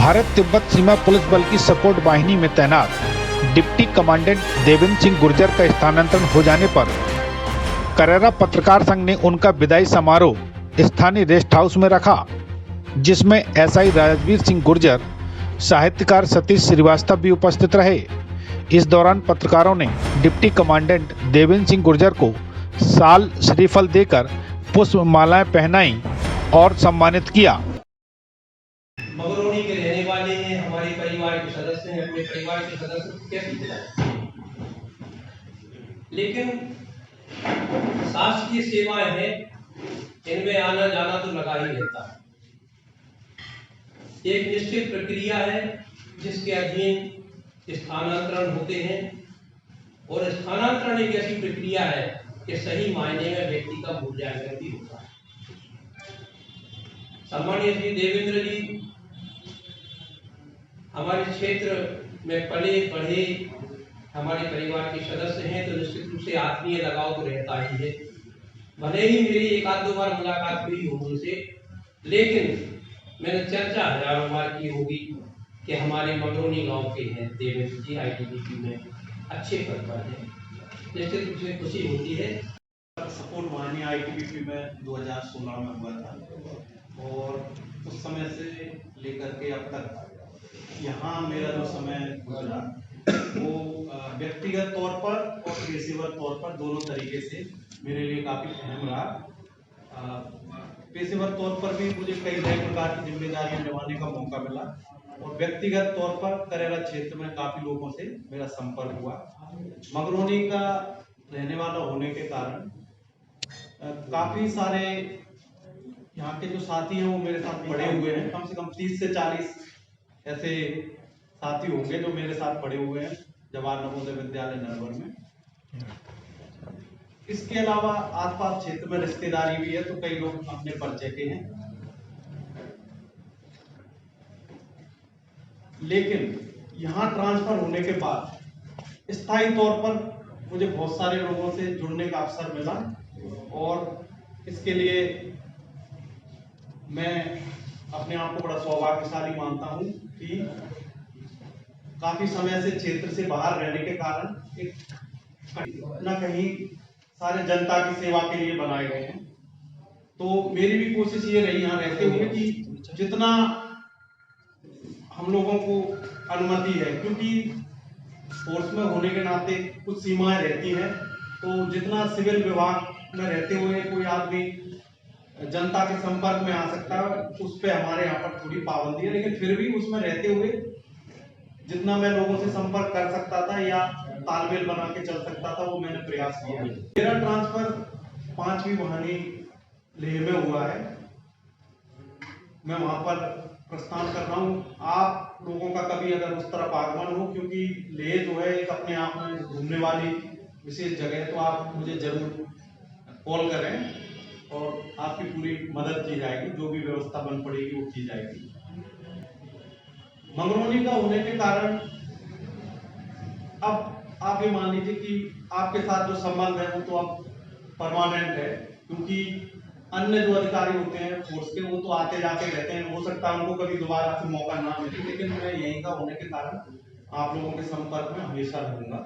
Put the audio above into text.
भारत तिब्बत सीमा police बल की support वाहिनी में तैनात डिप्टी कमांडेंट देवेंद्र सिंह गुर्जर का स्थानांतरण हो जाने पर करेरा पत्रकार संघ ने उनका विदाई समारोह स्थानीय रेस्ट हाउस में रखा, जिसमें एसआई राजवीर सिंह गुर्जर, साहित्यकार सतीश श्रीवास्तव भी उपस्थित रहे। इस दौरान पत्रकारों ने डिप्टी कमांडेंट देवेंद्र सिंह गुर्जर को साल श्रीफल देकर पुष्प मालाएं पहनाई और सम्मानित किया। मगरौनी के रहने वाले हैं, हमारे परिवार के सदस्य हैं, अपने परिवार के सदस्य को कैसे दिलाएं? लेकिन शासकीय सेवाएं हैं, इनमें आना जाना तो लगा ही रहता है। एक निश्चित प्रक्रिया है जिसके अधीन स्थानांतरण होते हैं, और स्थानांतरण एक ऐसी प्रक्रिया है कि सही मायने में व्यक्ति का मूल्यांकन भी होता है। सम्मानीय श्री देवेंद्र जी हमारे क्षेत्र में पले बढ़े हमारे परिवार के सदस्य हैं, तो निश्चित रूप से आत्मीय लगाव तो रहता ही है। भले ही मेरी एक आध दो बार मुलाकात हुई हो उनसे, लेकिन मैंने चर्चा हजारों बार की होगी कि हमारे मगरौनी गांव के हैं देवेंद्र जी, आईटीबीपी में अच्छे पद पर हैं। निश्चित रूप से खुशी होती है। सपोर्ट वाहिनी आईटीबीपी में 2016 में हुआ था, और उस समय से लेकर के अब तक यहाँ मेरा जो समय गुजरा वो व्यक्तिगत तौर पर और पेशेवर तौर पर दोनों तरीके से मेरे लिए काफ़ी अहम रहा। पेशेवर तौर पर भी मुझे कई नए प्रकार की जिम्मेदारियां निभाने का मौका मिला, और व्यक्तिगत तौर पर करेरा क्षेत्र में काफ़ी लोगों से मेरा संपर्क हुआ। मगरौनी का रहने वाला होने के कारण काफ़ी सारे यहाँ के जो साथी हैं वो मेरे साथ पढ़े हुए हैं। कम से कम 30 से 40 ऐसे साथी होंगे जो मेरे साथ पढ़े हुए हैं जवाहर नवोदय विद्यालय नरवर में। इसके अलावा आसपास क्षेत्र में रिश्तेदारी भी है, तो कई लोग अपने परिचय के हैं। लेकिन यहाँ ट्रांसफर होने के बाद स्थायी तौर पर मुझे बहुत सारे लोगों से जुड़ने का अवसर मिला, और इसके लिए मैं अपने आप को बड़ा सौभाग्यशाली मानता हूँ कि काफी समय से क्षेत्र से बाहर रहने के कारण एक न कहीं सारे जनता की सेवा के लिए बनाए गए हैं। तो मेरी भी कोशिश ये रही यहाँ रहते हुए कि जितना हम लोगों को अनुमति है, क्योंकि फोर्स में होने के नाते कुछ सीमाएं रहती हैं, तो जितना सिविल विभाग में रहते हुए कोई आदमी जनता के संपर्क में आ सकता है, उस पर हमारे यहाँ पर थोड़ी पाबंदी है। लेकिन फिर भी उसमें रहते हुए जितना मैं लोगों से संपर्क कर सकता था या तालमेल बना के चल सकता था, वो मैंने प्रयास किया। मेरा ट्रांसफर 5वीं वाहिनी लेह में हुआ है। मैं वहां पर प्रस्थान कर रहा हूँ। आप लोगों का कभी अगर उस तरफ आगमन हो, क्योंकि लेह जो है एक अपने आप में घूमने वाली विशेष जगह है, तो आप मुझे जरूर कॉल करें और आपकी पूरी मदद की जाएगी। जो भी व्यवस्था बन पड़ेगी वो की जाएगी। मगरौनी का होने के कारण अब आप ये मान लीजिए कि आपके साथ जो संबंध है वो तो अब परमानेंट है, क्योंकि अन्य जो अधिकारी होते हैं फोर्स के वो तो आते जाते रहते हैं। हो सकता है उनको कभी दोबारा से मौका ना मिले, लेकिन मैं यहीं का होने के कारण आप लोगों के संपर्क में हमेशा रहूंगा।